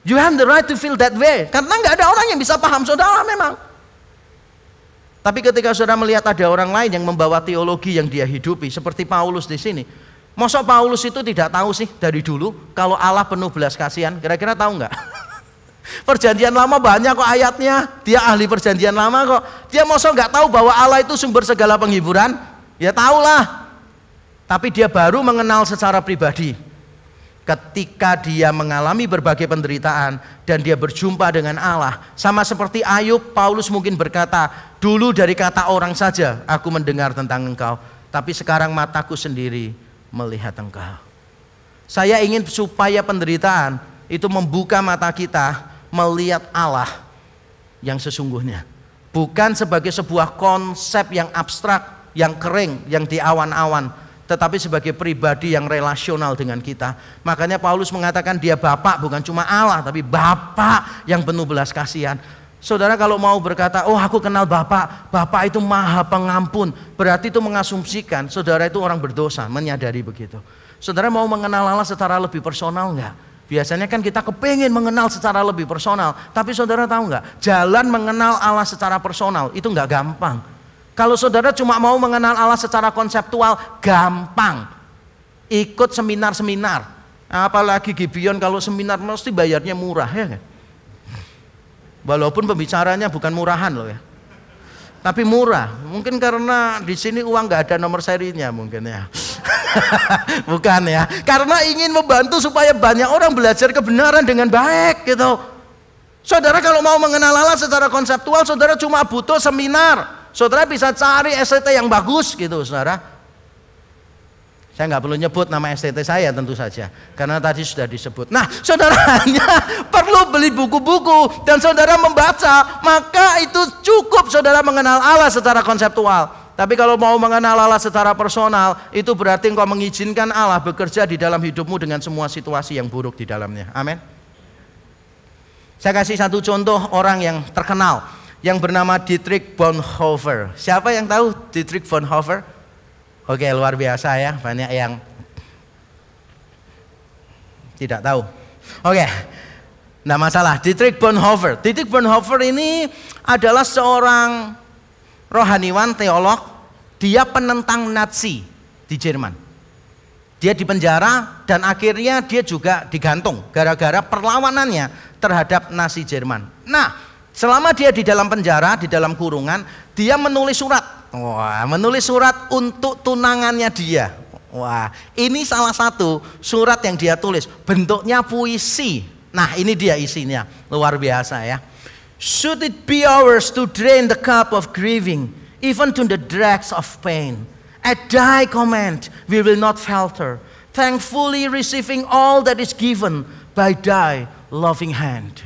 You have the right to feel that way, karena nggak ada orang yang bisa paham saudara memang. Tapi ketika saudara melihat ada orang lain yang membawa teologi yang dia hidupi, seperti Paulus di sini, masa Paulus itu tidak tahu sih dari dulu kalau Allah penuh belas kasihan? Kira-kira tahu nggak? Perjanjian lama banyak kok ayatnya, dia ahli perjanjian lama kok. Dia masa nggak tahu bahwa Allah itu sumber segala penghiburan? Ya tahulah. Tapi dia baru mengenal secara pribadi ketika dia mengalami berbagai penderitaan dan dia berjumpa dengan Allah. Sama seperti Ayub, Paulus mungkin berkata, dulu dari kata orang saja aku mendengar tentang engkau, tapi sekarang mataku sendiri melihat engkau. Saya ingin supaya penderitaan itu membuka mata kita melihat Allah yang sesungguhnya, bukan sebagai sebuah konsep yang abstrak, yang kering, yang di awan-awan, tetapi sebagai pribadi yang relasional dengan kita. Makanya Paulus mengatakan dia Bapak, bukan cuma Allah, tapi Bapak yang penuh belas kasihan. Saudara kalau mau berkata, oh aku kenal Bapak, Bapak itu maha pengampun, berarti itu mengasumsikan saudara itu orang berdosa, menyadari begitu. Saudara mau mengenal Allah secara lebih personal enggak? Biasanya kan kita kepingin mengenal secara lebih personal, tapi saudara tahu enggak, jalan mengenal Allah secara personal itu enggak gampang. Kalau saudara cuma mau mengenal Allah secara konseptual, gampang. Ikut seminar-seminar. Apalagi Gibeon, kalau seminar mesti bayarnya murah ya kan? Walaupun pembicaranya bukan murahan loh ya. Tapi murah. Mungkin karena di sini uang nggak ada nomor serinya mungkin ya. Bukan ya. Karena ingin membantu supaya banyak orang belajar kebenaran dengan baik gitu. Saudara kalau mau mengenal Allah secara konseptual, saudara cuma butuh seminar. Saudara bisa cari STT yang bagus gitu, saudara. Saya nggak perlu nyebut nama STT saya tentu saja, karena tadi sudah disebut. Nah, saudara hanya perlu beli buku-buku dan saudara membaca, maka itu cukup saudara mengenal Allah secara konseptual. Tapi kalau mau mengenal Allah secara personal, itu berarti engkau mengizinkan Allah bekerja di dalam hidupmu dengan semua situasi yang buruk di dalamnya. Amin. Saya kasih satu contoh orang yang terkenal, yang bernama Dietrich Bonhoeffer. Siapa yang tahu Dietrich Bonhoeffer? Oke, luar biasa ya, banyak yang tidak tahu. Oke, Nah masalah, Dietrich Bonhoeffer. Dietrich Bonhoeffer ini adalah seorang rohaniwan, teolog. Dia penentang Nazi di Jerman. Dia dipenjara dan akhirnya dia juga digantung gara-gara perlawanannya terhadap Nazi Jerman. Nah, Selama dia di dalam penjara, di dalam kurungan, dia menulis surat. Wah, menulis surat untuk tunangannya dia. Wah, ini salah satu surat yang dia tulis. Bentuknya puisi. Nah, ini dia isinya. Luar biasa ya. Should it be ours to drain the cup of grieving, even to the dregs of pain. At thy command we will not falter, thankfully receiving all that is given by thy loving hand.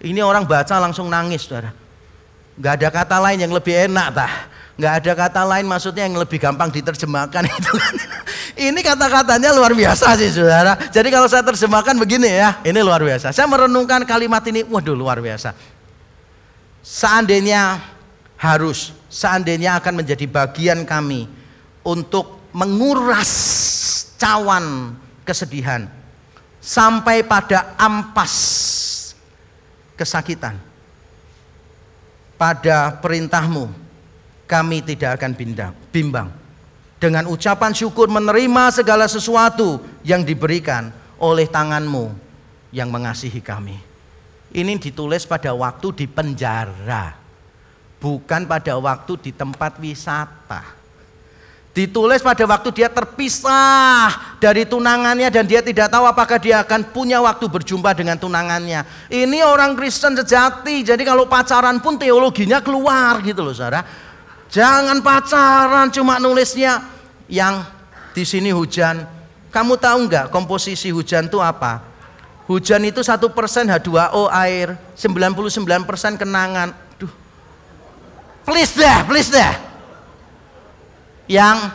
Ini orang baca langsung nangis, saudara. Gak ada kata lain yang lebih enak, gak ada kata lain maksudnya yang lebih gampang diterjemahkan itu kan. Ini kata-katanya luar biasa sih, saudara. Jadi kalau saya terjemahkan begini ya, ini luar biasa. Saya merenungkan kalimat ini, waduh luar biasa. Seandainya akan menjadi bagian kami untuk menguras cawan kesedihan sampai pada ampas kesakitan. Pada perintahmu kami tidak akan bimbang. Dengan ucapan syukur menerima segala sesuatu yang diberikan oleh tanganmu yang mengasihi kami. Ini ditulis pada waktu di penjara, bukan pada waktu di tempat wisata. Ditulis pada waktu dia terpisah dari tunangannya dan dia tidak tahu apakah dia akan punya waktu berjumpa dengan tunangannya. Ini orang Kristen sejati. Jadi kalau pacaran pun teologinya keluar gitu loh, saudara. Jangan pacaran cuma nulisnya yang di sini hujan. Kamu tahu nggak komposisi hujan itu apa? Hujan itu 1% H2O air, 99% kenangan. Duh. Please deh. Yang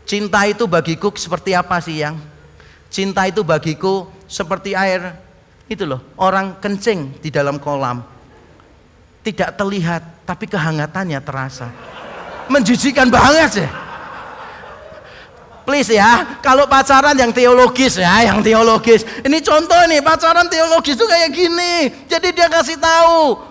cinta itu bagiku seperti apa sih yang? Cinta itu bagiku seperti air. Itu loh, orang kencing di dalam kolam. Tidak terlihat, tapi kehangatannya terasa. Menjijikan banget sih. Please ya, kalau pacaran yang teologis ya, yang teologis. Ini contoh nih, pacaran teologis itu kayak gini. Jadi dia kasih tahu.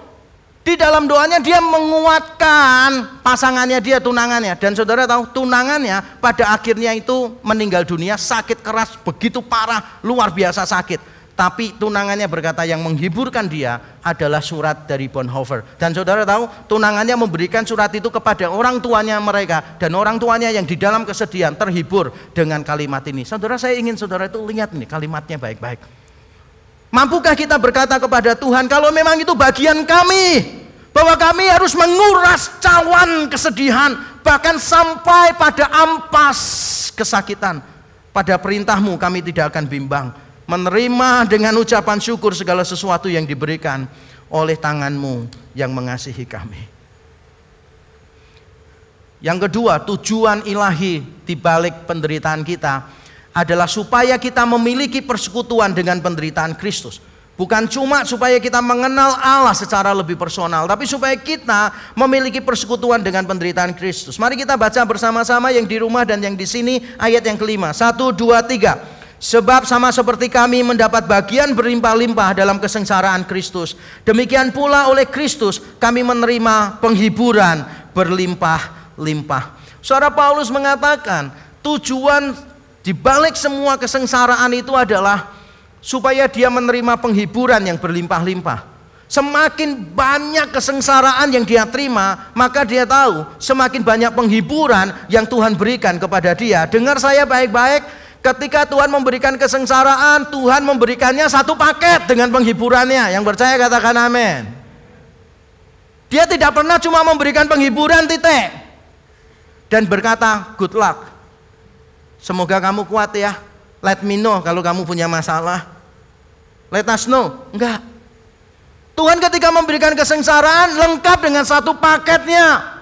Di dalam doanya dia menguatkan pasangannya dia, tunangannya. Dan saudara tahu tunangannya pada akhirnya itu meninggal dunia, sakit keras, begitu parah, luar biasa sakit. Tapi tunangannya berkata yang menghiburkan dia adalah surat dari Bonhoeffer. Dan saudara tahu tunangannya memberikan surat itu kepada orang tuanya mereka. Dan orang tuanya yang di dalam kesedihan terhibur dengan kalimat ini. Saudara, saya ingin saudara itu lihat nih kalimatnya baik-baik. Mampukah kita berkata kepada Tuhan, kalau memang itu bagian kami, bahwa kami harus menguras cawan kesedihan, bahkan sampai pada ampas kesakitan. Pada perintahmu kami tidak akan bimbang, menerima dengan ucapan syukur segala sesuatu yang diberikan oleh tanganmu yang mengasihi kami. Yang kedua, tujuan ilahi di balik penderitaan kita adalah supaya kita memiliki persekutuan dengan penderitaan Kristus. Bukan cuma supaya kita mengenal Allah secara lebih personal, tapi supaya kita memiliki persekutuan dengan penderitaan Kristus. Mari kita baca bersama-sama yang di rumah dan yang di sini ayat yang kelima. 1, 2, 3. Sebab sama seperti kami mendapat bagian berlimpah-limpah dalam kesengsaraan Kristus, demikian pula oleh Kristus kami menerima penghiburan berlimpah-limpah. Saudara, Paulus mengatakan tujuan di balik semua kesengsaraan itu adalah supaya dia menerima penghiburan yang berlimpah-limpah. Semakin banyak kesengsaraan yang dia terima, maka dia tahu semakin banyak penghiburan yang Tuhan berikan kepada dia. Dengar saya baik-baik, ketika Tuhan memberikan kesengsaraan, Tuhan memberikannya satu paket dengan penghiburannya. Yang percaya katakan amin. Dia tidak pernah cuma memberikan penghiburan titik dan berkata good luck, semoga kamu kuat ya. Let me know kalau kamu punya masalah. Let us know. Enggak. Tuhan ketika memberikan kesengsaraan lengkap dengan satu paketnya,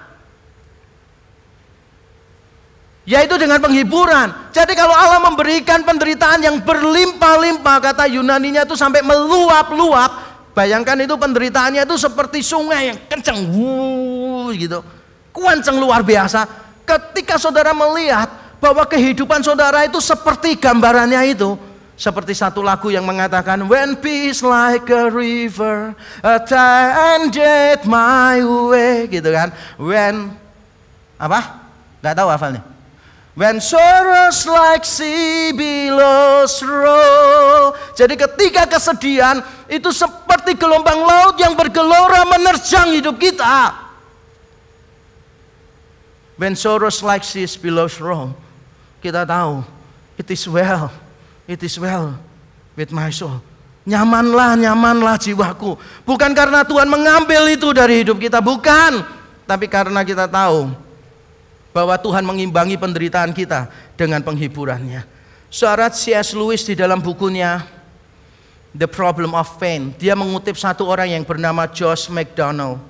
yaitu dengan penghiburan. Jadi kalau Allah memberikan penderitaan yang berlimpah-limpah, kata Yunaninya itu sampai meluap-luap. Bayangkan itu penderitaannya itu seperti sungai yang kencang, gitu, kencang luar biasa. Ketika saudara melihat bahwa kehidupan saudara itu seperti gambarannya itu, seperti satu lagu yang mengatakan when peace like a river attended my way, gitu kan. When apa? Gak tahu hafalnya. When sorrows like sea billows roll. Jadi ketika kesedihan itu seperti gelombang laut yang bergelora menerjang hidup kita. When sorrows like sea billows roll, kita tahu it is well with my soul. Nyamanlah jiwaku. Bukan karena Tuhan mengambil itu dari hidup kita, bukan. Tapi karena kita tahu bahwa Tuhan mengimbangi penderitaan kita dengan penghiburannya. Saudara, C.S. Lewis di dalam bukunya The Problem of Pain, dia mengutip satu orang yang bernama Josh McDowell.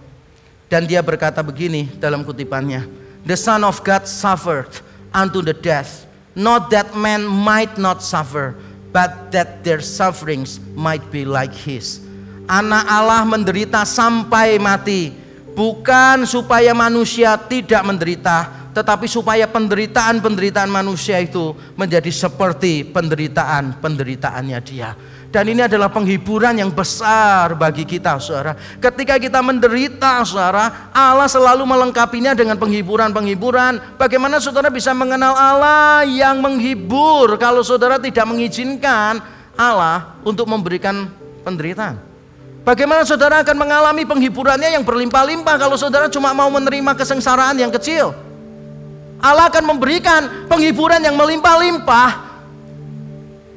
Dan dia berkata begini dalam kutipannya, The Son of God suffered unto the death, not that man might not suffer, but that their sufferings might be like his. Anak Allah menderita sampai mati, bukan supaya manusia tidak menderita, tetapi supaya penderitaan manusia itu menjadi seperti penderitaannya dia. Dan ini adalah penghiburan yang besar bagi kita, saudara. Ketika kita menderita, saudara, Allah selalu melengkapinya dengan penghiburan. Bagaimana saudara bisa mengenal Allah yang menghibur kalau saudara tidak mengizinkan Allah untuk memberikan penderitaan? Bagaimana saudara akan mengalami penghiburannya yang berlimpah-limpah kalau saudara cuma mau menerima kesengsaraan yang kecil? Allah akan memberikan penghiburan yang melimpah-limpah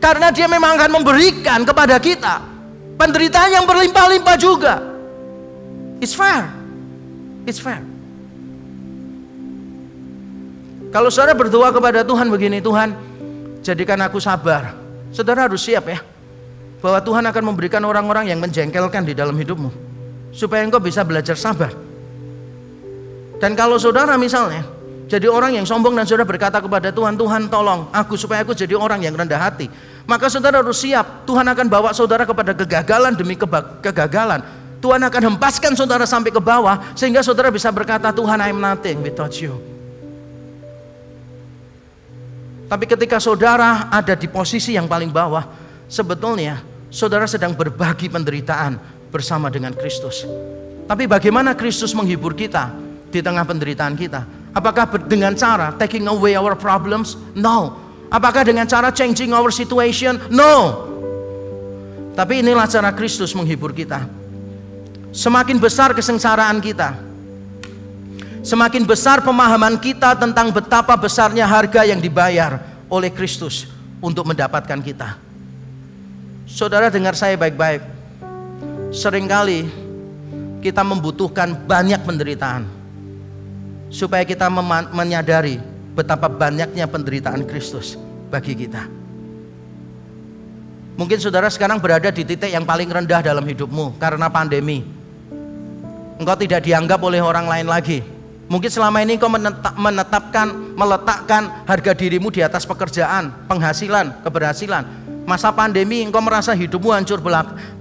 karena dia memang akan memberikan kepada kita penderitaan yang berlimpah-limpah juga. It's fair. Kalau saudara berdoa kepada Tuhan begini, Tuhan jadikan aku sabar, saudara harus siap ya, bahwa Tuhan akan memberikan orang-orang yang menjengkelkan di dalam hidupmu supaya engkau bisa belajar sabar. Dan kalau saudara misalnya jadi orang yang sombong dan saudara berkata kepada Tuhan, Tuhan tolong aku supaya aku jadi orang yang rendah hati, maka saudara harus siap, Tuhan akan bawa saudara kepada kegagalan demi kegagalan. Tuhan akan hempaskan saudara sampai ke bawah sehingga saudara bisa berkata, Tuhan, I am nothing without you. Tapi ketika saudara ada di posisi yang paling bawah, sebetulnya saudara sedang berbagi penderitaan bersama dengan Kristus. Tapi bagaimana Kristus menghibur kita di tengah penderitaan kita? Apakah dengan cara taking away our problems? No. Apakah dengan cara changing our situation? No. Tapi inilah cara Kristus menghibur kita. Semakin besar kesengsaraan kita, semakin besar pemahaman kita tentang betapa besarnya harga yang dibayar oleh Kristus untuk mendapatkan kita. Saudara dengar saya baik-baik. Seringkali kita membutuhkan banyak penderitaan supaya kita menyadari betapa banyaknya penderitaan Kristus bagi kita. Mungkin saudara sekarang berada di titik yang paling rendah dalam hidupmu karena pandemi. Engkau tidak dianggap oleh orang lain lagi. Mungkin selama ini engkau meletakkan harga dirimu di atas pekerjaan, penghasilan, keberhasilan. Masa pandemi engkau merasa hidupmu hancur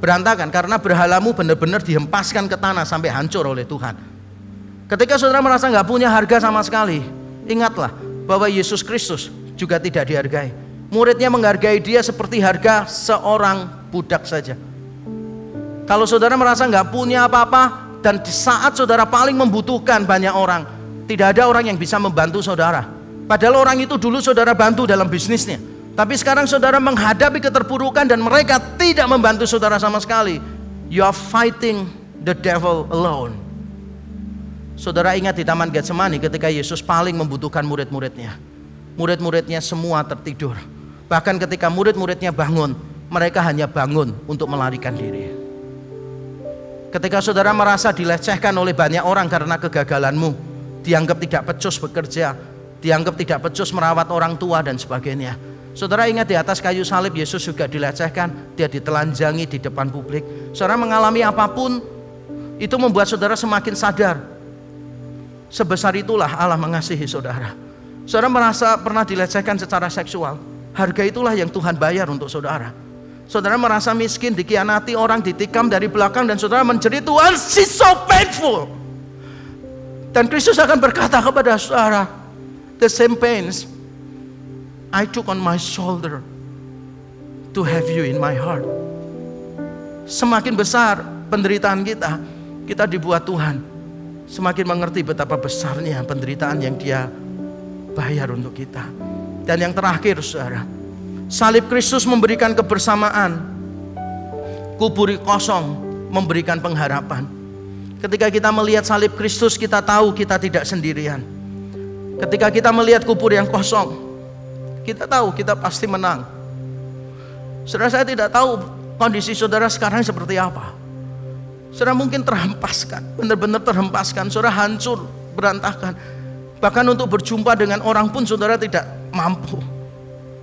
berantakan karena berhalamu benar-benar dihempaskan ke tanah sampai hancur oleh Tuhan. Ketika saudara merasa nggak punya harga sama sekali, ingatlah bahwa Yesus Kristus juga tidak dihargai. Muridnya menghargai dia seperti harga seorang budak saja. Kalau saudara merasa nggak punya apa-apa dan di saat saudara paling membutuhkan banyak orang, tidak ada orang yang bisa membantu saudara. Padahal orang itu dulu saudara bantu dalam bisnisnya. Tapi sekarang saudara menghadapi keterpurukan dan mereka tidak membantu saudara sama sekali. You are fighting the devil alone. Saudara ingat di Taman Getsemani ketika Yesus paling membutuhkan murid-muridnya. Murid-muridnya semua tertidur. Bahkan ketika murid-muridnya bangun, mereka hanya bangun untuk melarikan diri. Ketika saudara merasa dilecehkan oleh banyak orang karena kegagalanmu, dianggap tidak becus bekerja, dianggap tidak becus merawat orang tua dan sebagainya. Saudara ingat di atas kayu salib Yesus juga dilecehkan, dia ditelanjangi di depan publik. Saudara mengalami apapun, itu membuat saudara semakin sadar. Sebesar itulah Allah mengasihi saudara. Saudara merasa pernah dilecehkan secara seksual, harga itulah yang Tuhan bayar untuk saudara. Saudara merasa miskin, dikhianati orang, ditikam dari belakang dan saudara menjerit, Tuhan, she's so painful. Dan Kristus akan berkata kepada saudara, the same pains I took on my shoulder to have you in my heart. Semakin besar penderitaan kita, kita dibuat Tuhan semakin mengerti betapa besarnya penderitaan yang dia bayar untuk kita. Dan yang terakhir saudara, salib Kristus memberikan kebersamaan, kubur kosong memberikan pengharapan. Ketika kita melihat salib Kristus, kita tahu kita tidak sendirian. Ketika kita melihat kubur yang kosong, kita tahu kita pasti menang. Saudara, saya tidak tahu kondisi saudara sekarang seperti apa. Saudara mungkin terhempaskan, benar-benar terhempaskan. Saudara hancur, berantakan. Bahkan untuk berjumpa dengan orang pun saudara tidak mampu.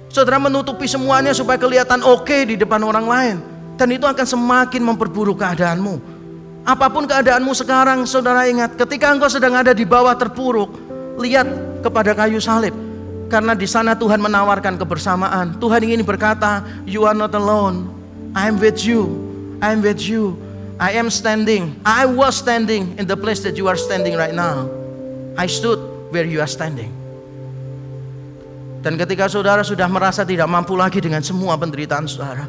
Saudara menutupi semuanya supaya kelihatan oke di depan orang lain. Dan itu akan semakin memperburuk keadaanmu. Apapun keadaanmu sekarang, saudara ingat, ketika engkau sedang ada di bawah terpuruk, lihat kepada kayu salib. Karena di sana Tuhan menawarkan kebersamaan. Tuhan ingin berkata, you are not alone. I am with you. I am with you. I am standing. I was standing in the place that you are standing right now. I stood where you are standing. Dan ketika saudara sudah merasa tidak mampu lagi dengan semua penderitaan saudara,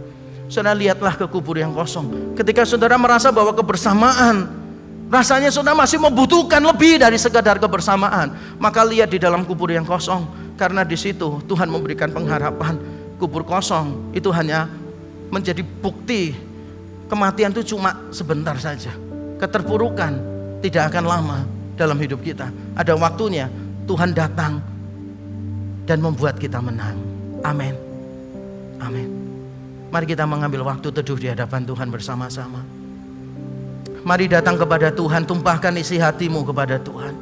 saudara lihatlah ke kubur yang kosong. Ketika saudara merasa bahwa kebersamaan, rasanya saudara masih membutuhkan lebih dari sekadar kebersamaan, maka lihat di dalam kubur yang kosong. Karena di situ Tuhan memberikan pengharapan. Kubur kosong itu hanya menjadi bukti kematian itu cuma sebentar saja. Keterpurukan tidak akan lama dalam hidup kita. Ada waktunya Tuhan datang dan membuat kita menang. Amin. Amin. Mari kita mengambil waktu teduh di hadapan Tuhan bersama-sama. Mari datang kepada Tuhan, tumpahkan isi hatimu kepada Tuhan.